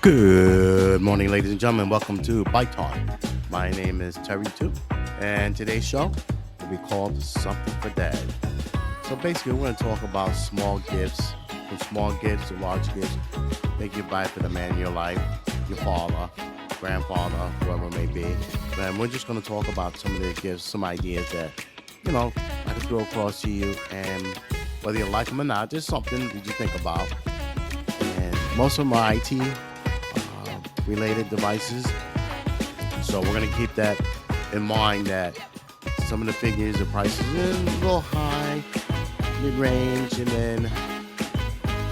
Good morning, ladies and gentlemen. Welcome to Bite Talk. My name is Terry Too, and today's show will be called Something for Dad. So basically, we're going to talk about small gifts, from small gifts to large gifts. Make you buy for the man in your life, your father, grandfather, whoever it may be. And we're just going to talk about some of the gifts, some ideas that, I can throw across to you. And whether you like them or not, just something that you think about. And most of my IT related devices. So we're gonna keep that in mind that some of the figures, the prices are a little high, mid range, and then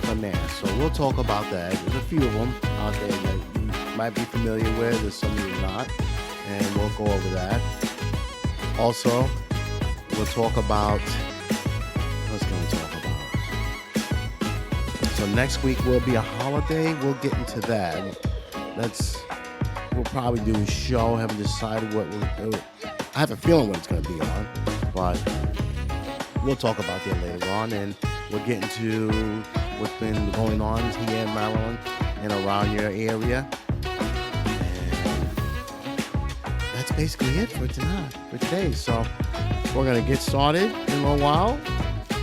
from there. So we'll talk about that. There's a few of them out there that you might be familiar with, there's some you're not, and we'll go over that. Also, we'll talk about what's going to talk about. So next week will be a holiday. We'll get into that. We'll probably do a show. Haven't decided what we'll do. I have a feeling what it's going to be on, but we'll talk about that later on, and we'll get into what's been going on here in Maryland and around your area. And that's basically it for today. So we're going to get started in a little while.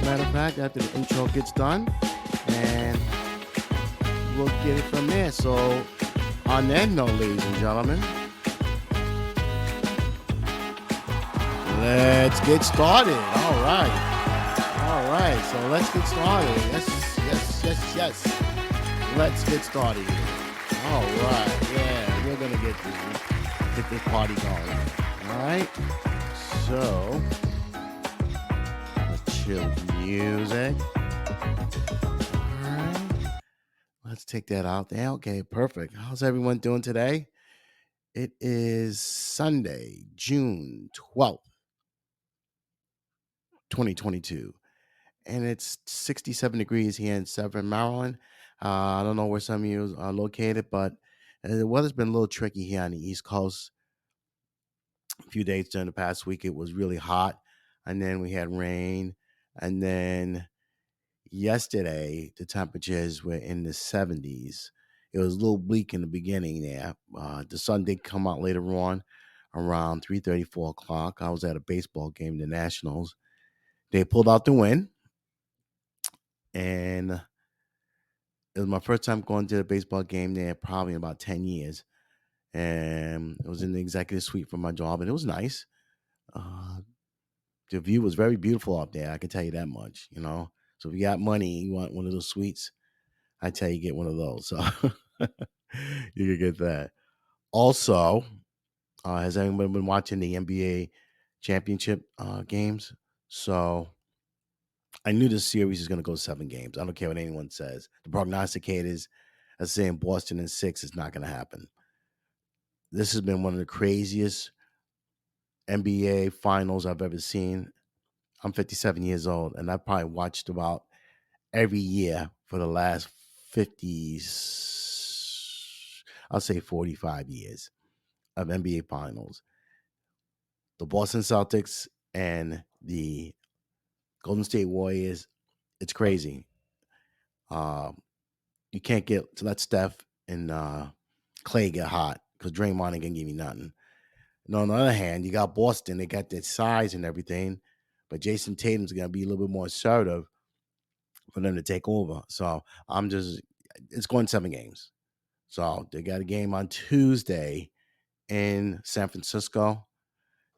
Matter of fact, after the intro gets done, and we'll get it from there. So on that note, ladies and gentlemen, let's get started. All right. So let's get started. Yes. Let's get started. All right. Yeah, we're gonna get this party going. All right. So let's chill the music. All right. Let's take that out there. Okay, perfect. How's everyone doing today? It is Sunday, June 12th, 2022, and it's 67 degrees here in Severn, Maryland. I don't know where some of you are located, but the weather's been a little tricky here on the East Coast. A few days during the past week, it was really hot, and then we had rain, and then yesterday the temperatures were in the 70s. It was a little bleak in the beginning there. The sun did come out later on around 3:30, 4 o'clock. I was at a baseball game, the Nationals. They pulled out the win, and it was my first time going to a baseball game there probably in about 10 years. And it was in the executive suite for my job, and it was nice. Uh, the view was very beautiful up there. I can tell you that much, So if you got money, you want one of those suites, I tell you, get one of those. So you can get that. Also, has anyone been watching the NBA championship games? So I knew this series is going to go 7 games. I don't care what anyone says. The prognosticators are saying Boston in 6 is not going to happen. This has been one of the craziest NBA finals I've ever seen. I'm 57 years old, and I've probably watched about every year for the last 50, I'll say 45 years of NBA finals. The Boston Celtics and the Golden State Warriors, it's crazy. You can't get to let Steph and Clay get hot because Draymond ain't gonna give you nothing. And on the other hand, you got Boston. They got their size and everything, but Jason Tatum's gonna be a little bit more assertive for them to take over. So it's going 7 games. So they got a game on Tuesday in San Francisco.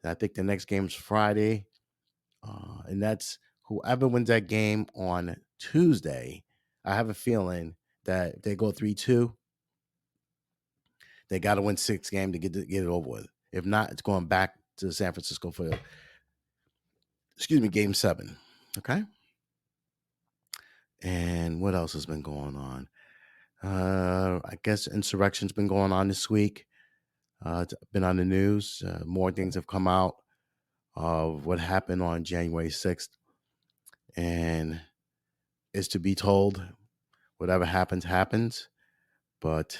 And I think the next game is Friday, and that's whoever wins that game on Tuesday. I have a feeling that if they go 3-2, they got to win 6 games to get it over with. If not, it's going back to San Francisco for, game 7. Okay. And what else has been going on? I guess insurrection's been going on this week. It's been on the news. More things have come out of what happened on January 6th. And it's to be told, whatever happens, happens. But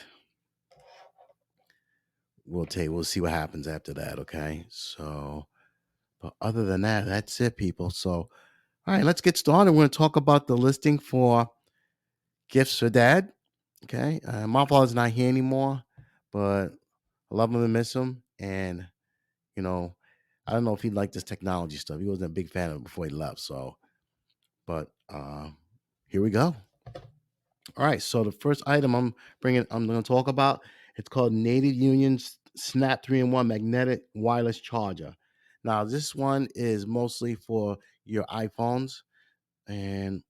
we'll see what happens after that, okay? So, but other than that, that's it, people. So, all right, let's get started. We're going to talk about the listing for gifts for dad. Okay, my father's not here anymore, but I love him and miss him. And you know, I don't know if he liked this technology stuff. He wasn't a big fan of it before he left. So, but here we go. All right. So the first item I'm going to talk about, it's called Native Union's Snap 3-in-1 Magnetic Wireless Charger. Now, this one is mostly for your iPhones, and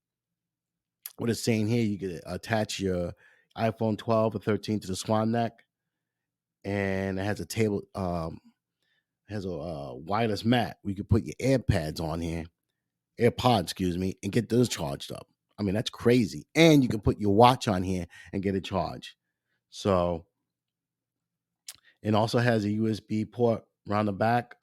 what it's saying here, you can attach your iPhone 12 or 13 to the Swan Neck, and it has a table, has a wireless mat. We could put your AirPads on here, AirPods, excuse me, and get those charged up. I mean, that's crazy. And you can put your watch on here and get it charged. So it also has a USB port around the back.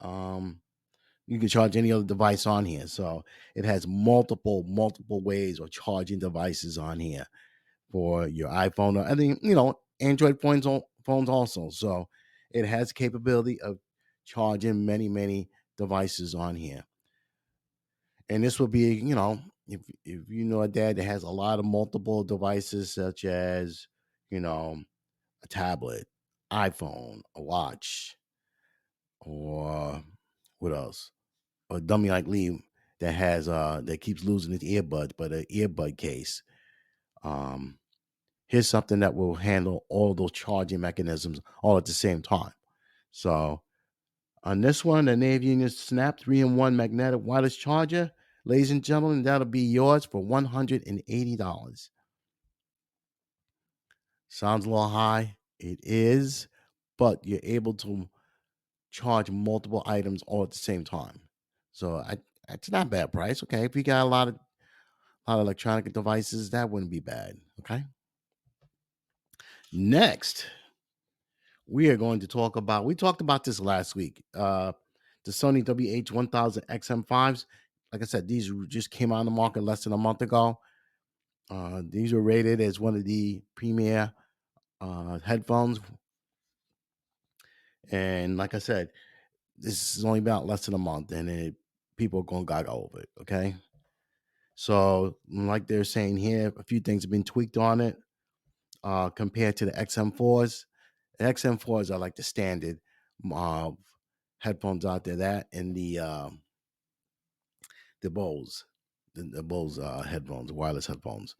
You can charge any other device on here. So it has multiple ways of charging devices on here for your iPhone, or I think Android phones also. So it has capability of charging many devices on here. And this will be, if you know a dad that has a lot of multiple devices, such as you know a tablet, iPhone, a watch, or what else? A dummy like Lee that has that keeps losing his earbuds, but an earbud case. Um, Here's something that will handle all those charging mechanisms all at the same time. So on this one, the Navy Union Snap 3-in-1 magnetic wireless charger, ladies and gentlemen, that'll be yours for $180. Sounds a little high. It is, but you're able to charge multiple items all at the same time. So it's not a bad price. Okay, if you got a lot of electronic devices, that wouldn't be bad. Okay. Next, we are going to talk about. We talked about this last week. The Sony WH-1000 XM5s. Like I said, these just came on the market less than a month ago. These were rated as one of the premier headphones, and like I said, this is only about less than a month, and people are going gaga over it. Okay, so like they're saying here, a few things have been tweaked on it compared to the XM4s. The XM4s are like the standard uh, headphones out there. That and the Bose, the Bose headphones, wireless headphones,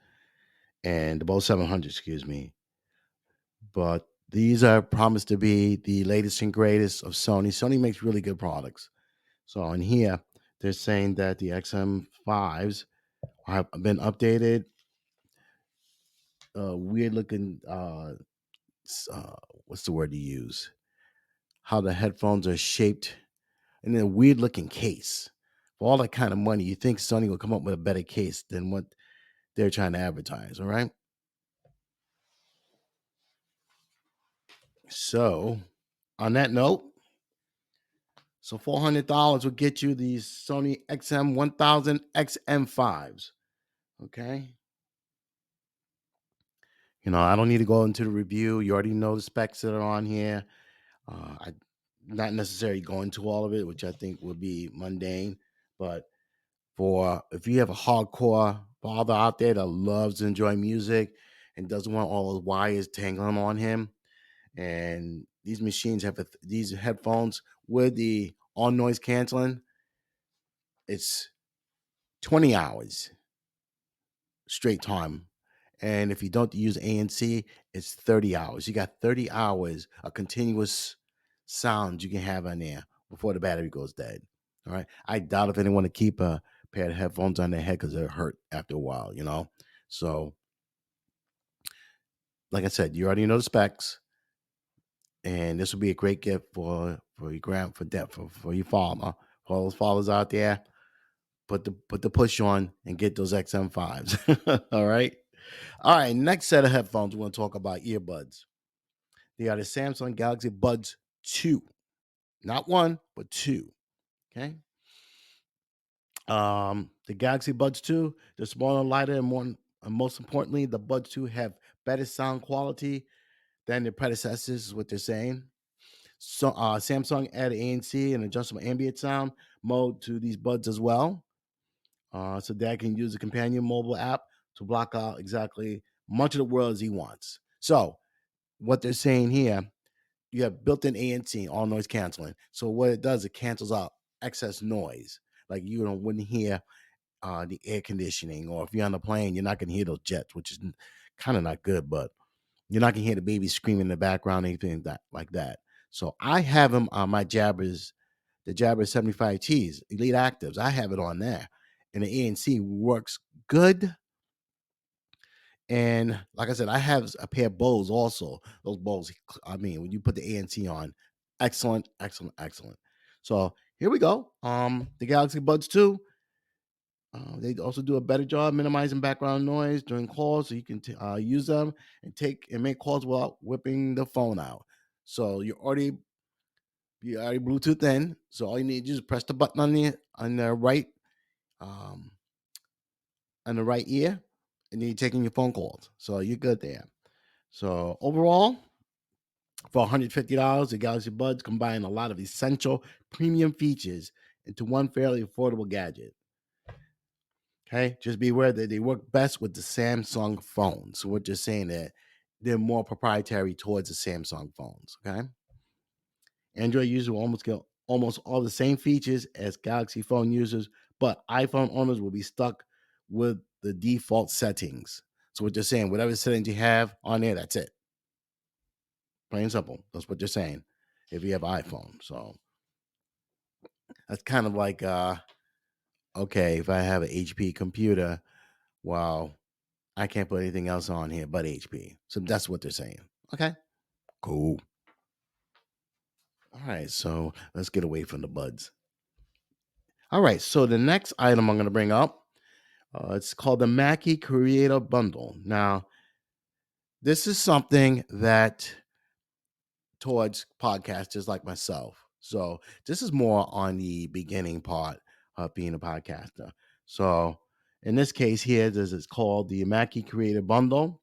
and the Bose 700, excuse me. But these are promised to be the latest and greatest of Sony. Sony makes really good products. So in here, they're saying that the XM5s have been updated. Weird looking, what's the word to use? How the headphones are shaped in a weird looking case. For all that kind of money, you think Sony will come up with a better case than what they're trying to advertise, all right? So, on that note, so $400 will get you these Sony XM1000 XM5s, okay? I don't need to go into the review. You already know the specs that are on here. I not necessarily go into all of it, which I think would be mundane, but for if you have a hardcore father out there that loves to enjoy music and doesn't want all those wires tangling on him, and these machines have these headphones with the on noise canceling, it's 20 hours straight time. And if you don't use ANC, it's 30 hours. You got 30 hours of continuous sound you can have on there before the battery goes dead. All right. I doubt if anyone to keep a pair of headphones on their head because they're hurt after a while. So, like I said, you already know the specs, and this will be a great gift for your for your father, for all those fathers out there. Put the push on and get those XM5s. All right. All right, next set of headphones, we're going to talk about earbuds. They are the Samsung Galaxy Buds 2. Not one, but two. Okay. The Galaxy Buds 2, they're smaller, lighter, and most importantly, the Buds 2 have better sound quality than their predecessors, is what they're saying. So Samsung added ANC and adjustable ambient sound mode to these buds as well. So Dad can use the companion mobile app to block out exactly much of the world as he wants. So what they're saying here, you have built-in ANC, all noise canceling. So what it does, it cancels out excess noise. Like you wouldn't hear the air conditioning, or if you're on the plane, you're not going to hear those jets, which is kind of not good. But you're not going to hear the baby screaming in the background, anything like that. So I have them on my Jabbers, the Jabber 75Ts, Elite Actives. I have it on there, and the ANC works good. And like I said, I have a pair of Bose also. Those Bose, I mean, when you put the ANC on, excellent, excellent, excellent. So here we go. The Galaxy Buds 2. They also do a better job minimizing background noise during calls, so you can use them and make calls without whipping the phone out. So you already Bluetooth in. So all you need to do is press the button um, on the right ear, and then you're taking your phone calls. So you're good there. So overall, for $150, the Galaxy Buds combine a lot of essential premium features into one fairly affordable gadget. Okay, just be aware that they work best with the Samsung phones. So we're just saying that they're more proprietary towards the Samsung phones. Okay, Android users will almost get almost all the same features as Galaxy phone users, but iPhone owners will be stuck with the default settings. So what they're saying, whatever settings you have on there, that's it. Plain and simple. That's what they're saying. If you have iPhone, so that's kind of like okay, if I have an HP computer, well, I can't put anything else on here but HP. So that's what they're saying. Okay, cool. All right, so let's get away from the buds. All right, so the next item I'm going to bring up, it's called the Mackie Creator Bundle. Now, this is something that towards podcasters like myself. So this is more on the beginning part of being a podcaster. So in this case here, this is called the Mackie Creator Bundle.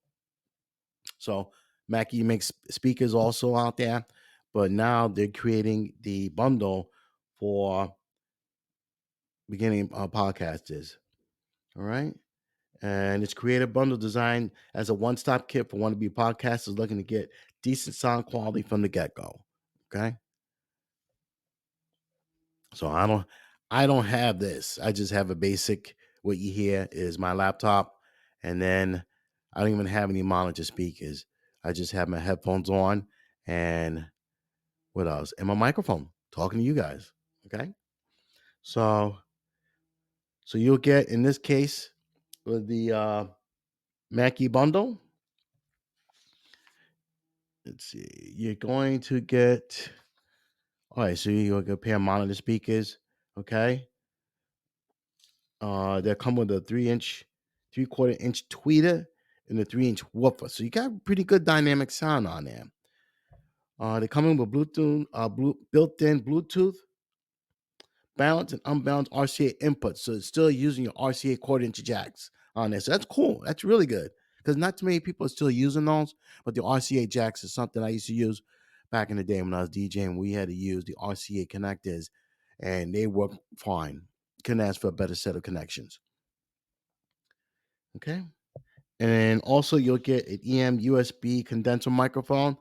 So Mackie makes speakers also out there, but now they're creating the bundle for beginning podcasters. All right. And it's creative bundle designed as a one-stop kit for wannabe podcasters looking to get decent sound quality from the get-go. Okay. So I don't have this. I just have a basic, what you hear is my laptop, and then I don't even have any monitor speakers. I just have my headphones on, and what else? And my microphone talking to you guys. Okay. So you'll get, in this case, with the Mackie bundle, let's see, you're going to get, all right, so you'll get a pair of monitor speakers. Okay. They come with a 3/4 inch tweeter and a 3-inch woofer. So you got pretty good dynamic sound on there. They come in with Bluetooth, built-in Bluetooth, balanced and unbalanced RCA inputs. So it's still using your RCA quarter-inch jacks on there. So that's cool. That's really good because not too many people are still using those. But the RCA jacks is something I used to use back in the day when I was DJing. We had to use the RCA connectors, and they work fine. Couldn't ask for a better set of connections. Okay. And also, you'll get an EM USB condenser microphone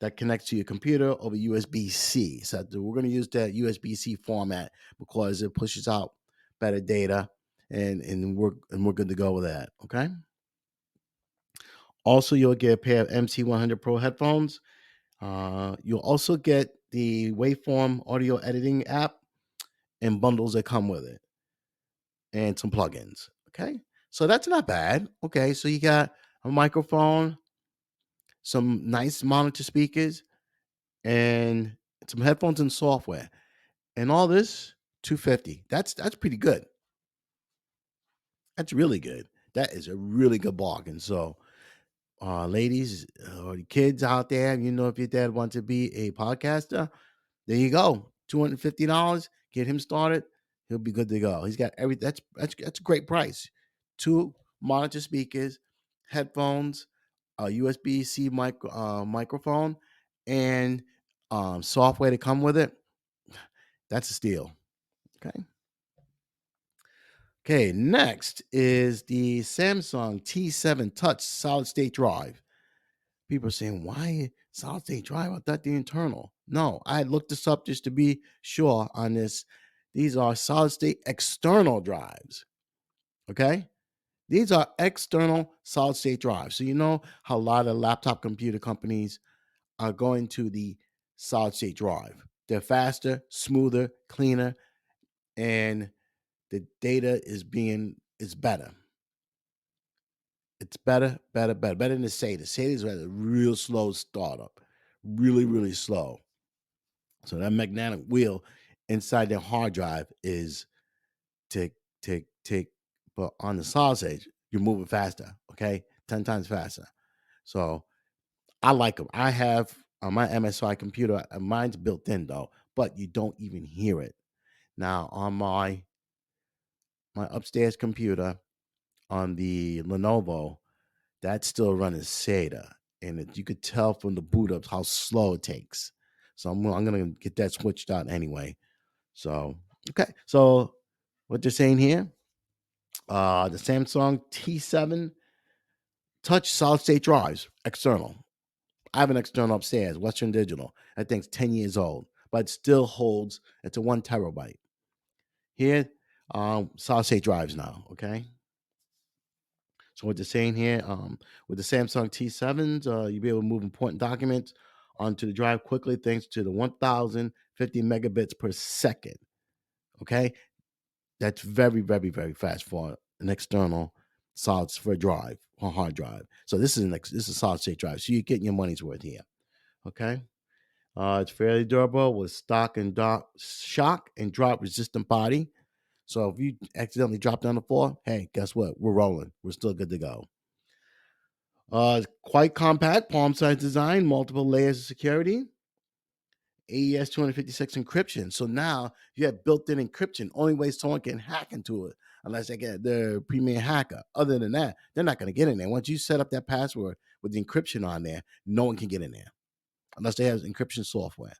that connects to your computer over USB-C. So we're going to use that USB-C format because it pushes out better data, and we're good to go with that. Okay. Also, you'll get a pair of MC100 Pro headphones. You'll also get the Waveform audio editing app and bundles that come with it, and some plugins. Okay. So that's not bad. Okay. So you got a microphone, some nice monitor speakers, and some headphones and software. And all this, 250. That's pretty good. That's really good. That is a really good bargain. So, ladies or the kids out there, if your dad wants to be a podcaster, there you go. $250. Get him started. He'll be good to go. He's got every that's a great price. Two monitor speakers, headphones, a USB-C microphone, and software to come with it. That's a steal. Okay. Okay, next is the Samsung T7 Touch solid state drive. People are saying, why solid state drive? I thought the internal. No, I looked this up just to be sure on this. These are solid state external drives. Okay. These are external solid state drives. So, you know how a lot of laptop computer companies are going to the solid state drive. They're faster, smoother, cleaner, and the data is better. It's better than the SATA. SATA is a real slow startup, really slow. So that magnetic wheel inside the hard drive is tick, tick, tick. But on the solid state, you're moving faster. Okay, 10 times faster. So I like them. I have on my MSI computer. Mine's built in though, but you don't even hear it. Now on my upstairs computer on the Lenovo, that's still running SATA, and you could tell from the boot ups how slow it takes. So I'm gonna get that switched out anyway. So okay, so what they're saying here, the Samsung T7 Touch solid state drives external. I have an external upstairs, Western Digital. That thing's 10 years old, but it still holds. It's a 1 terabyte. Here, solid state drives now. Okay. So what they're saying here, with the Samsung T7s, you'll be able to move important documents onto the drive quickly thanks to the 1050 megabits per second. Okay, that's very fast for an external solids for a drive or hard drive. So this is a solid state drive. So you're getting your money's worth here. Okay, it's fairly durable with shock and drop resistant body. So if you accidentally drop down the floor, hey, guess what? We're rolling. We're still good to go. Quite compact, palm-sized design, multiple layers of security, AES 256 encryption. So now you have built-in encryption. Only way someone can hack into it, unless they get their premier hacker. Other than that, they're not going to get in there. Once you set up that password with the encryption on there, no one can get in there unless they have encryption software.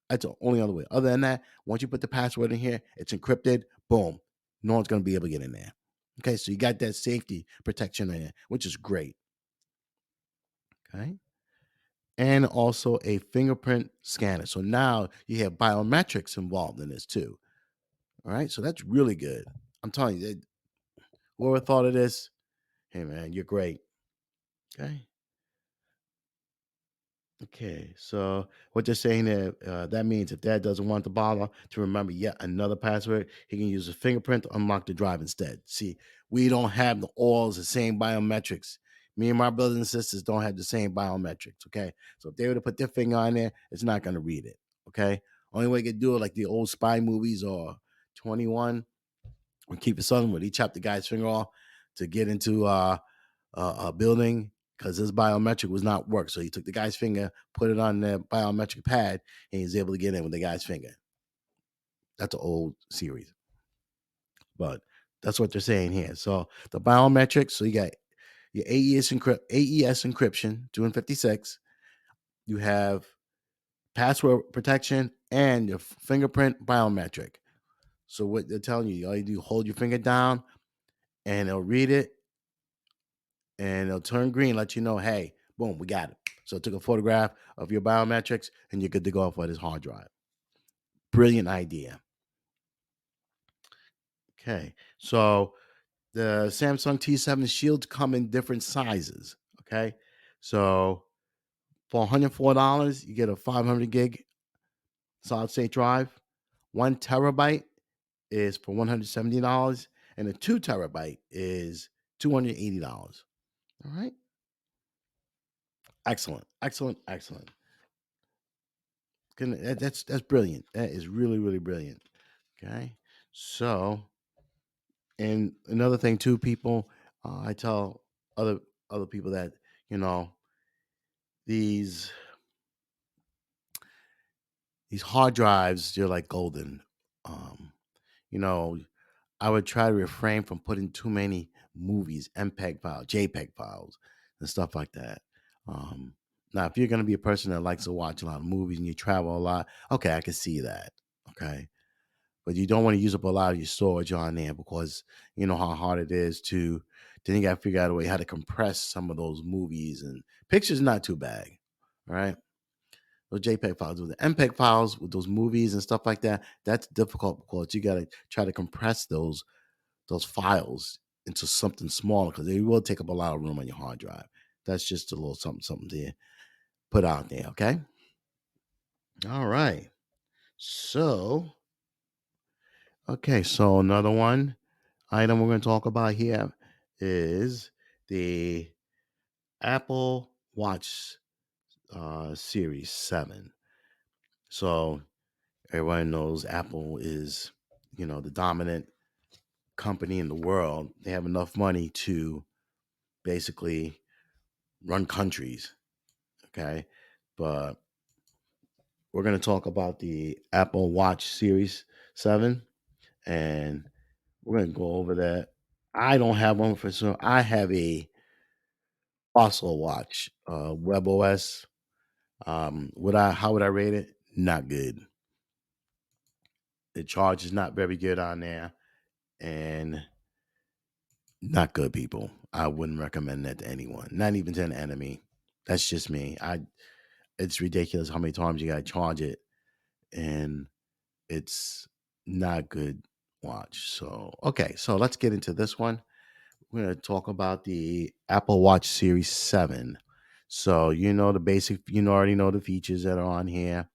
That's the only other way. Other than that, once you put the password in here, it's encrypted. Boom, no one's going to be able to get in there. Okay, so you got that safety protection in there, which is great. Okay. And also a fingerprint scanner. So now you have biometrics involved in this too. All right. So that's really good. I'm telling you, whoever thought of this, hey man, you're great. Okay. Okay, so what you're saying that that means if dad doesn't want to bother to remember yet another password, he can use a fingerprint to unlock the drive instead. See, we don't have the same biometrics. Me and my brothers and sisters don't have the same biometrics. Okay, so if they were to put their finger on there, it's not going to read it. Okay, only way you can do it like the old spy movies or 21 or Keep It Sudden, where he chopped the guy's finger off to get into a building because his biometric was not work. So he took the guy's finger, put it on the biometric pad, and he was able to get in with the guy's finger. That's an old series, but that's what they're saying here. So the biometrics, so you got your AES encryption, 256. You have password protection and your fingerprint biometric. So what they're telling you, all you do, hold your finger down, and it'll read it, and it'll turn green, let you know, hey, boom, we got it. So it took a photograph of your biometrics, and you're good to go for this hard drive. Brilliant idea. Okay, so the Samsung T7 Shields come in different sizes. Okay, so for $104, you get a 500 gig solid state drive. 1 terabyte is for $170, and a 2 terabyte is $280. All right, excellent. That's brilliant. That is really brilliant. Okay, so and another thing too, people, I tell other other people that you know these these hard drives, they're like golden. Um, you know, I would try to refrain from putting too many movies, MPEG files, JPEG files, and stuff like that. Um, Now, if you're going to be a person that likes to watch a lot of movies and you travel a lot, okay, I can see that. Okay, but you don't want to use up a lot of your storage on there because you know how hard it is to. Then you got to figure out a way how to compress some of those movies and pictures. Not too bad, all right? Those JPEG files, with the MPEG files, with those movies and stuff like that, that's difficult because you got to try to compress those files into something smaller because they will take up a lot of room on your hard drive. That's just a little something to put out there. Okay. All right. So, okay. So another one item we're going to talk about here is the Apple Watch Series 7. So everyone knows Apple is, the dominant company in the world. They have enough money to basically run countries. Okay. But we're going to talk about the Apple Watch Series 7, and we're going to go over that. I don't have one for sure. I have a Fossil watch, WebOS. How would I rate it? Not good. The charge is not very good on there, and not good, people. I wouldn't recommend that to anyone, not even to an enemy. That's just me. It's ridiculous how many times you gotta charge it, and it's not good watch. So okay, so let's get into this one. We're gonna talk about the Apple Watch Series 7. So you know the basic, already know the features that are on here.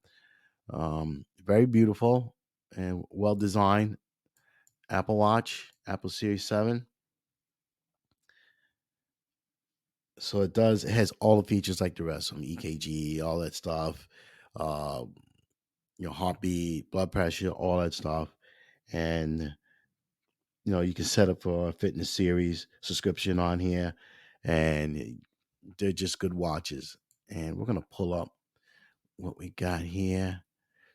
Very beautiful and well designed Apple Watch, Apple Series 7. So it has all the features like the rest of them, EKG, all that stuff, uh, heartbeat, blood pressure, all that stuff. And you can set up for a fitness series subscription on here, and they're just good watches. And we're gonna pull up what we got here.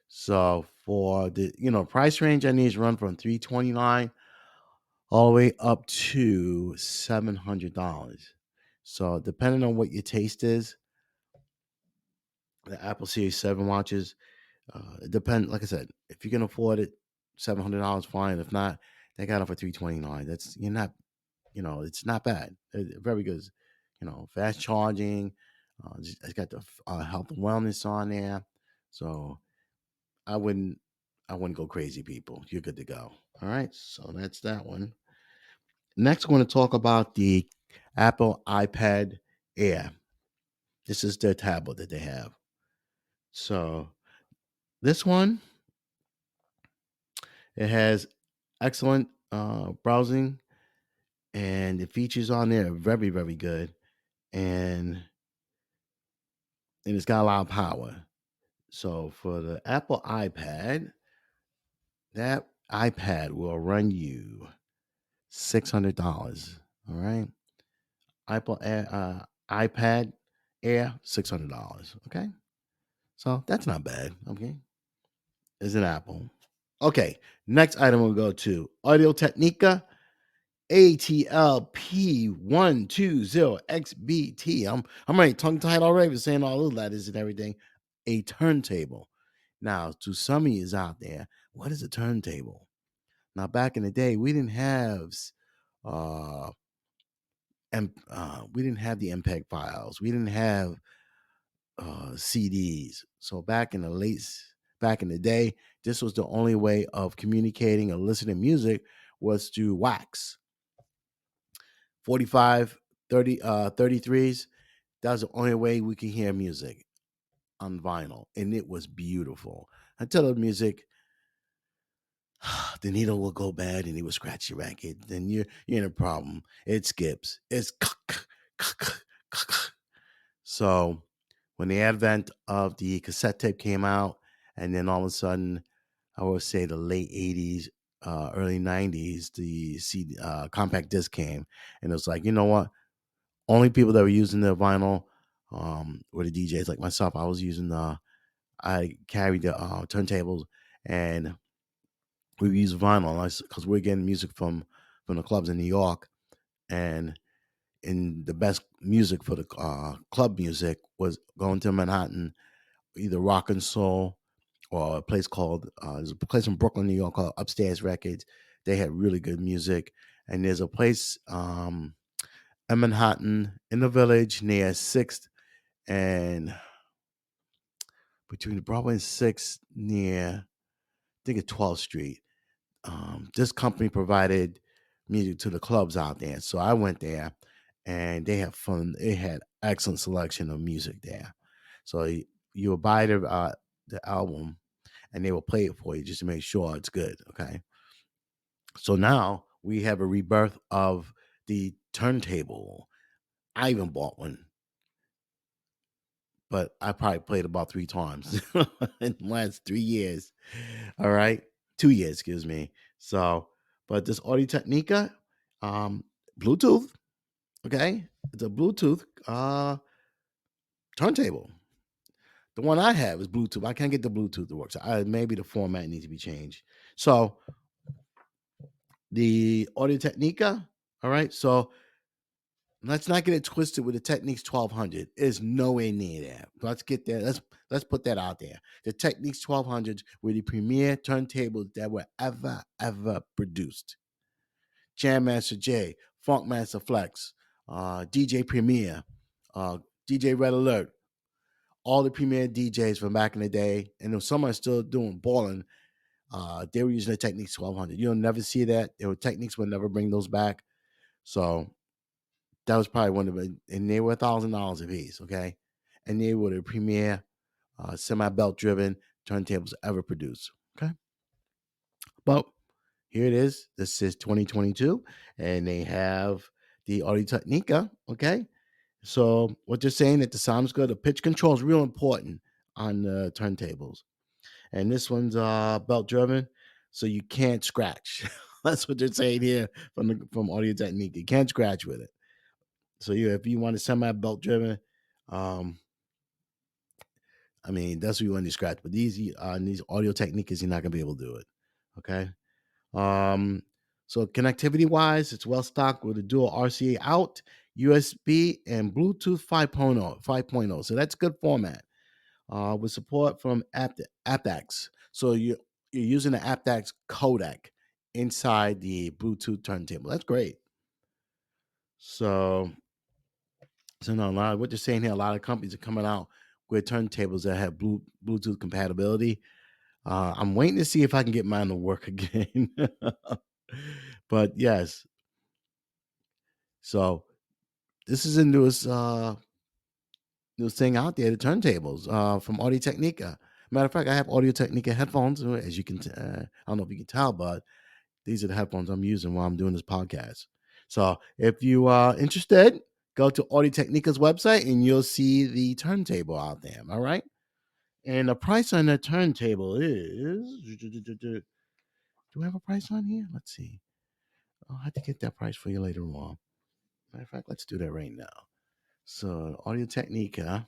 So for the price range, I need to run from $329 all the way up to $700. So depending on what your taste is, the Apple Series 7 watches, it depends. Like I said, if you can afford it, $700 fine. If not, they got it for $329. That's you're not, it's not bad. Very good. Fast charging. It's got the health and wellness on there. So I wouldn't, I wouldn't go crazy, people. You're good to go. All right. So that's that one. Next, we're going to talk about the Apple iPad Air. This is their tablet that they have. So this one, it has excellent browsing, and the features on there are very, very good, and it's got a lot of power. So for the Apple iPad, that iPad will run you $600. All right, Apple Air, iPad Air, $600. Okay, so that's not bad. Okay, is an Apple. Okay, next item we'll go to Audio Technica ATLP120XBT. I'm already tongue tied already with saying all those letters and everything. A turntable. Now, to some of you out there, what is a turntable? Now, back in the day, we didn't have uh we didn't have the MPEG files. We didn't have CDs. So back in the day, this was the only way of communicating or listening to music was through wax. 45, 33s. That was the only way we could hear music on vinyl, and it was beautiful. Until the music, the needle will go bad and it will scratch your record. Then you're in a problem. It skips. It's so when the advent of the cassette tape came out, and then all of a sudden, I would say the late '80s, early '90s, the CD compact disc came, and it was like, you know what? Only people that were using the vinyl were the DJs like myself. I carried the turntables, and we use vinyl because we're getting music from the clubs in New York, and in the best music for the club music was going to Manhattan, either rock and soul or a place called there's a place in Brooklyn, New York called Upstairs Records. They had really good music. And there's a place in Manhattan in the Village near Sixth and between Broadway and Sixth near I think it's 12th Street. This company provided music to the clubs out there. So I went there and they had fun. They had excellent selection of music there. So you would buy the album and they will play it for you just to make sure it's good. Okay. So now we have a rebirth of the turntable. I even bought one, but I probably played about 3 times in the last 3 years. All right. 2 years, excuse me. So, but this Audio Technica, um, Bluetooth, okay? It's a Bluetooth turntable. The one I have is Bluetooth. I can't get the Bluetooth to work. So maybe the format needs to be changed. So the Audio Technica, all right. So let's not get it twisted with the Technics 1200. Is nowhere near that. Let's get there. Let's put that out there. The Technics 1200s were the premier turntables that were ever produced. Jam Master Jay, Funk Master Flex, DJ Premier, DJ Red Alert, all the premier DJs from back in the day, and if someone's still doing balling, they were using the Technics 1200. You'll never see that. There were Techniques would never bring those back. So that was probably one of the, and they were $1,000 a piece, okay? And they were the premier semi-belt driven turntables ever produced, okay? But here it is. This is 2022, and they have the Audio Technica, okay? So what they're saying that the sound's good. The pitch control is real important on the turntables. And this one's belt driven, so you can't scratch. That's what they're saying here from Audio Technica. You can't scratch with it. So if you want a semi belt driven, um, I mean that's what you want to scratch. But these Audio Technicas, you're not gonna be able to do it. Okay. Um, so connectivity wise, it's well stocked with a dual RCA out, USB, and Bluetooth 5.0. 5.0. So that's good format. With support from aptX. So you're using the aptX codec inside the Bluetooth turntable. That's great. So no, a lot of what they're saying here, a lot of companies are coming out with turntables that have Bluetooth compatibility. I'm waiting to see if I can get mine to work again. But yes, so this is the newest thing out there, the turntables from Audio Technica. Matter of fact, I have Audio Technica headphones, as you can. I don't know if you can tell, but these are the headphones I'm using while I'm doing this podcast. So if you are interested, go to Audio Technica's website and you'll see the turntable out there. All right. And the price on the turntable is. Do I have a price on here? Let's see. I'll have to get that price for you later on. Matter of fact, let's do that right now. So Audio Technica,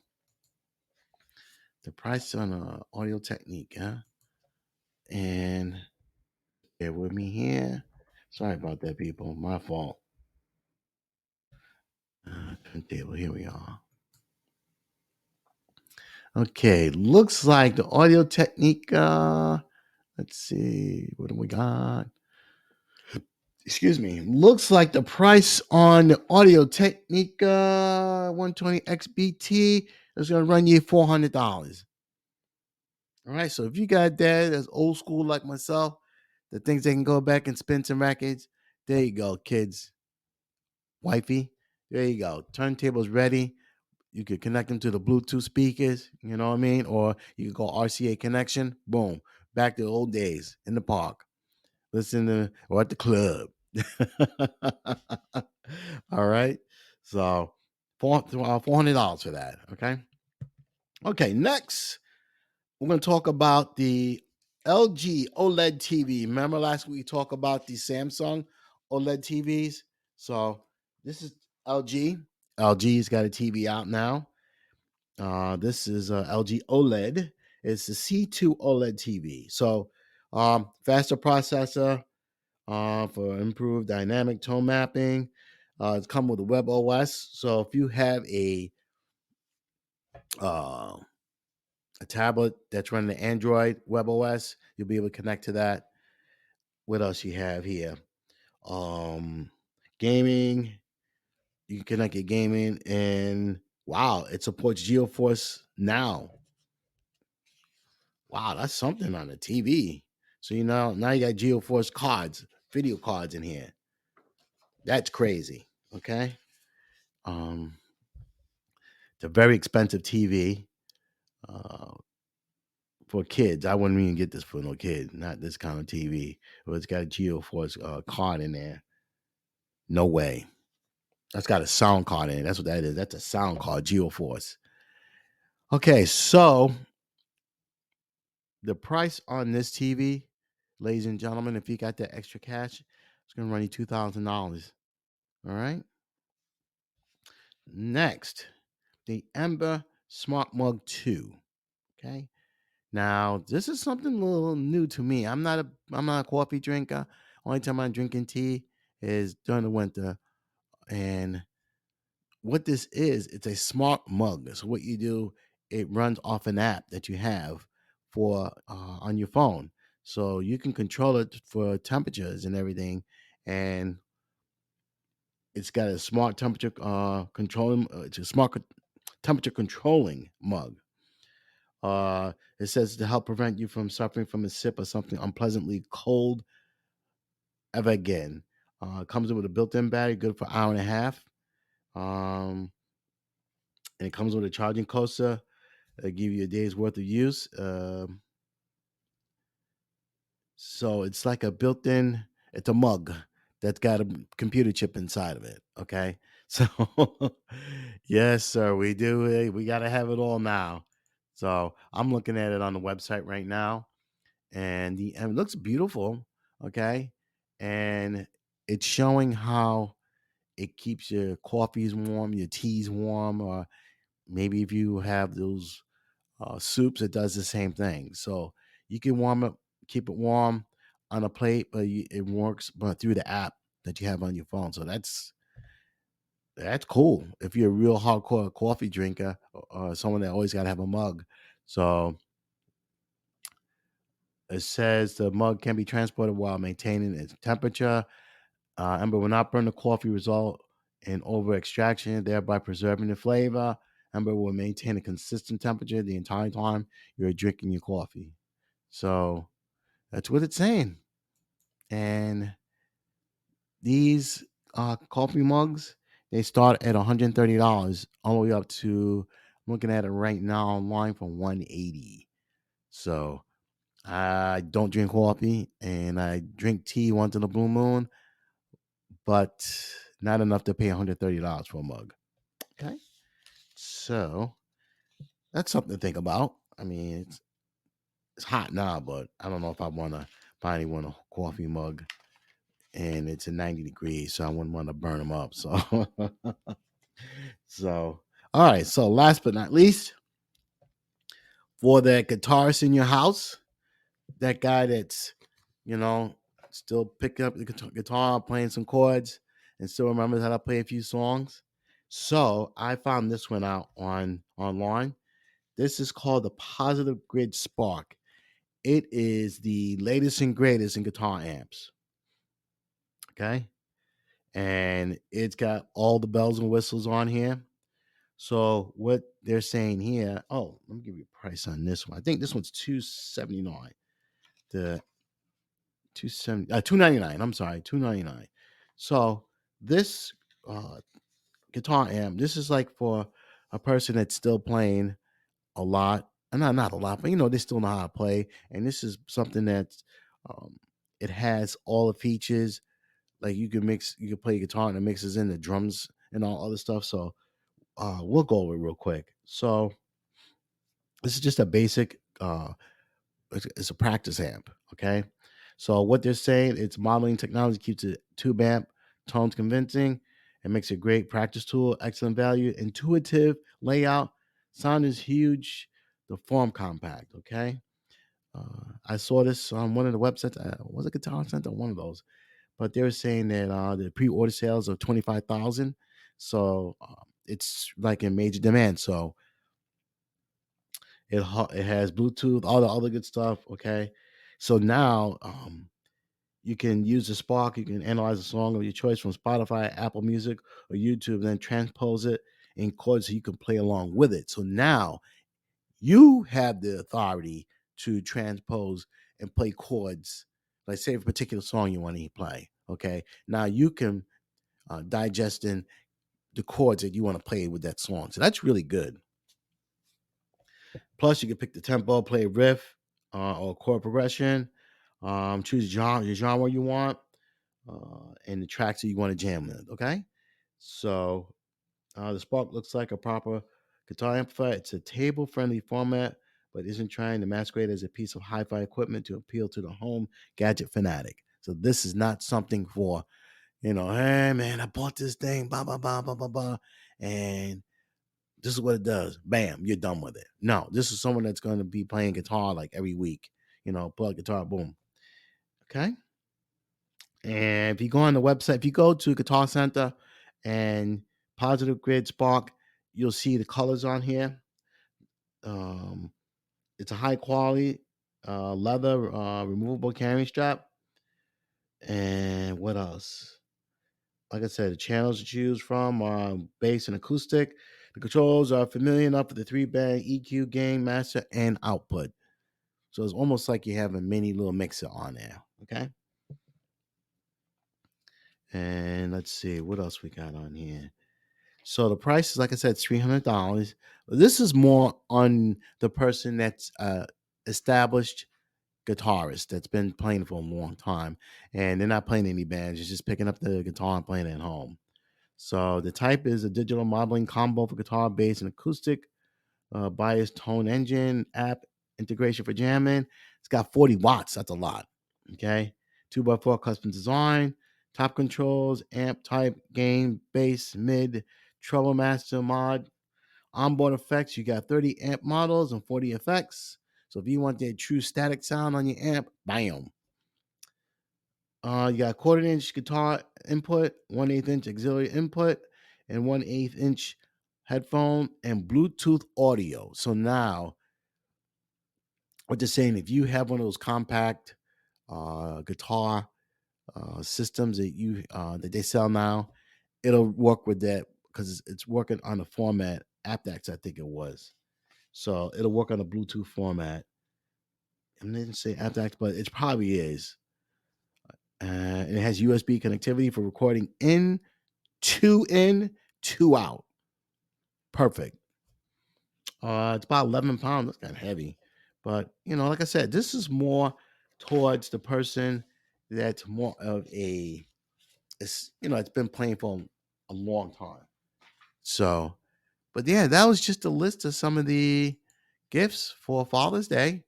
the price on Audio Technica, and bear with me here. Sorry about that, people. My fault. Turntable. Here we are. Okay, looks like the Audio Technica. Let's see, what do we got? Excuse me. Looks like the price on the Audio Technica 120 XBT is going to run you $400. All right, so if you got that that's old school like myself, that thinks they can go back and spin some records, there you go, kids. Wifey, there you go. Turntable's ready. You could connect them to the Bluetooth speakers, you know what I mean? Or you could go RCA connection, boom, back to the old days in the park. Listen to, or at the club. All right. So $400 for that. Okay. Okay. Next, we're going to talk about the LG OLED TV. Remember last week we talked about the Samsung OLED TVs? So this is LG. LG's got a TV out now. This is LG OLED. It's the C2 OLED TV. So faster processor for improved dynamic tone mapping. It's come with a web OS. So if you have a uh, a tablet that's running the Android Web OS. You'll be able to connect to that. What else you have here? Um, Gaming. You can connect your gaming, and wow, it supports GeoForce now. Wow, that's something on the TV. So now you got GeoForce cards, video cards in here. That's crazy. Okay. Um, it's a very expensive TV. Uh, for kids. I wouldn't even get this for no kid. Not this kind of TV. But it's got a GeoForce card in there. No way. That's got a sound card in it. That's what that is. That's a sound card, GeoForce. Okay, so the price on this TV, ladies and gentlemen, if you got that extra cash, it's gonna run you $2,000. All right. Next, the Ember Smart Mug 2. Okay. Now, this is something a little new to me. I'm not a coffee drinker. Only time I'm drinking tea is during the winter. And what this is, it's a smart mug. So what you do, it runs off an app that you have for on your phone. So you can control it for temperatures and everything. And it's got a smart temperature controlling. It's a smart temperature controlling mug. It says to help prevent you from suffering from a sip of something unpleasantly cold ever again. Comes with a built-in battery, good for an hour and a half. Um, and it comes with a charging coaster. Give you a day's worth of use. So it's like a built-in. It's a mug that's got a computer chip inside of it. Okay, so yes, sir, we do. We got to have it all now. So I'm looking at it on the website right now, and it looks beautiful. Okay, and it's showing how it keeps your coffees warm, your teas warm, or maybe if you have those soups, it does the same thing. So you can keep it warm on a plate, but it works but through the app that you have on your phone. So that's cool. If you're a real hardcore coffee drinker or someone that always got to have a mug. So it says the mug can be transported while maintaining its temperature. Ember will not burn the coffee, result in over extraction, thereby preserving the flavor. Ember will maintain a consistent temperature the entire time you're drinking your coffee. So that's what it's saying. And these coffee mugs, they start at $130 all the way up to, I'm looking at it right now online for $180. So I don't drink coffee and I drink tea once in a blue moon, but not enough to pay $130 for a mug. Okay. So that's something to think about. I mean, it's hot now, but I don't know if I want to buy anyone a coffee mug and it's at 90 degrees, so I wouldn't want to burn them up. So, so all right. So last but not least, for that guitarist in your house, that guy that's you know still picking up the guitar, playing some chords, and still remembers how to play a few songs. So I found this one out online. This is called the Positive Grid Spark. It is the latest and greatest in guitar amps. Okay. And it's got all the bells and whistles on here. So what they're saying here, oh, let me give you a price on this one. I think this one's $279. The 270 $299. I'm sorry, $299. So this uh guitar amp, this is like for a person that's still playing a lot. And not a lot, but they still know how to play. And this is something that's um it has all the features. Like you can play guitar and it mixes in the drums and all other stuff. So we'll go over it real quick. So this is just a basic it's a practice amp. Okay. So what they're saying, it's modeling technology keeps it tube amp tones convincing. It makes a great practice tool, excellent value, intuitive layout. Sound is huge. The form compact. Okay. I saw this on one of the websites. Was it Guitar Center? One of those. But they were saying that the pre-order sales of 25,000. So it's like in major demand. So It has Bluetooth, all the other good stuff. Okay, so now you can use the Spark. You can analyze a song of your choice from Spotify, Apple Music, or YouTube, then transpose it in chords so you can play along with it. So now you have the authority to transpose and play chords. Like say a particular song you want to play. Okay, now you can digest in the chords that you want to play with that song. So that's really good. Plus, you can pick the tempo, play a riff or chord progression, choose the genre you want, and the tracks that you want to jam with. Okay, so the Spark looks like a proper guitar amplifier. It's a table-friendly format, but isn't trying to masquerade as a piece of hi-fi equipment to appeal to the home gadget fanatic. So this is not something for hey man, I bought this thing, blah blah blah blah blah blah, and this is what it does. Bam, you're done with it. No, this is someone that's going to be playing guitar like every week. Plug guitar, boom. Okay. And if you go on the website, if you go to Guitar Center and Positive Grid Spark, you'll see the colors on here. Um, it's a high quality leather removable carrying strap. And what else? Like I said, the channels to choose from are bass and acoustic. The controls are familiar enough with the three-band EQ, gain, master, and output. So it's almost like you have a mini little mixer on there. Okay. And let's see what else we got on here. So the price is, like I said, $300. This is more on the person that's established guitarist that's been playing for a long time, and they're not playing any bands. You're just picking up the guitar and playing it at home. So the type is a digital modeling combo for guitar, bass, and acoustic. Bias tone engine app integration for jamming. It's got 40 watts. That's a lot. Okay. 2x4 custom design, top controls, amp type, gain, bass, mid, treble master mod, onboard effects. You got 30 amp models and 40 effects. So if you want that true static sound on your amp, bam. You got quarter-inch guitar input, 1/8 inch auxiliary input, and 1/8 inch headphone and Bluetooth audio. So now, what they're saying, if you have one of those compact guitar systems that they sell now, it'll work with that because it's working on the format aptX, I think it was. So it'll work on a Bluetooth format. I didn't say aptX, but it probably is. And it has USB connectivity for recording in, 2 out. Perfect. It's about 11 pounds. That's kind of heavy. But, like I said, this is more towards the person that's more of it's been playing for a long time. So, but yeah, that was just a list of some of the gifts for Father's Day.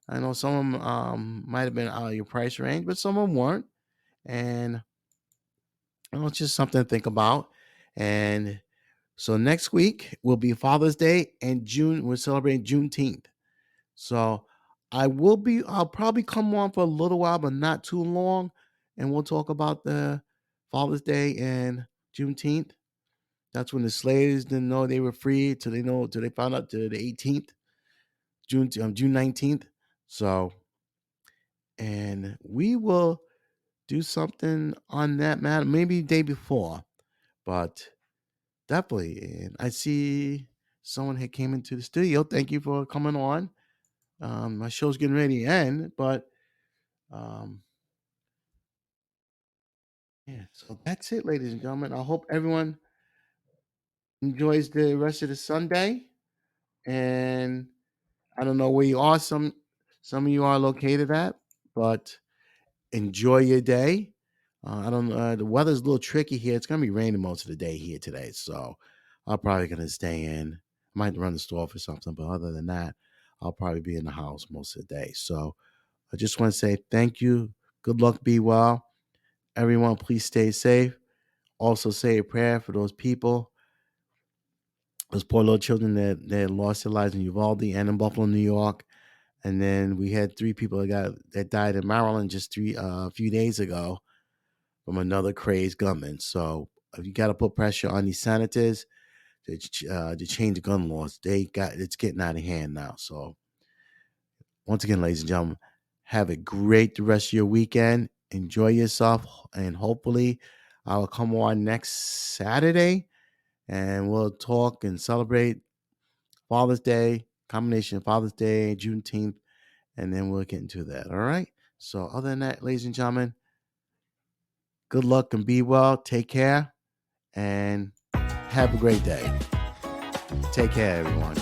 I know some of them might have been out of your price range, but some of them weren't. And it's just something to think about. And so next week will be Father's Day, and June we're celebrating Juneteenth. So I'll probably come on for a little while, but not too long, and we'll talk about the Father's Day and Juneteenth. That's when the slaves didn't know they were free till they found out to the 18th, June 19th. So, and we will do something on that matter, maybe the day before, but definitely. And I see someone had came into the studio. Thank you for coming on. My show's getting ready to end, but um, yeah. So that's it, ladies and gentlemen. I hope everyone enjoys the rest of the Sunday. And I don't know where you are. Some of you are located at, but enjoy your day. I don't know. The weather's a little tricky here. It's gonna be raining most of the day here today, so I'm probably gonna stay in. I might run the store for something, but other than that, I'll probably be in the house most of the day. So I just want to say thank you. Good luck. Be well. Everyone, please stay safe. Also, say a prayer for those people, those poor little children that lost their lives in Uvalde and in Buffalo, New York. And then we had 3 people that died in Maryland just a few days ago from another crazed gunman. So you got to put pressure on these senators they changed the gun laws. It's getting out of hand now. So once again, ladies and gentlemen, have a great rest of your weekend. Enjoy yourself, and hopefully, I will come on next Saturday, and we'll talk and celebrate Father's Day, combination of Father's Day, Juneteenth, and then we'll get into that. All right. So other than that, ladies and gentlemen, good luck and be well. Take care and have a great day. Take care, everyone.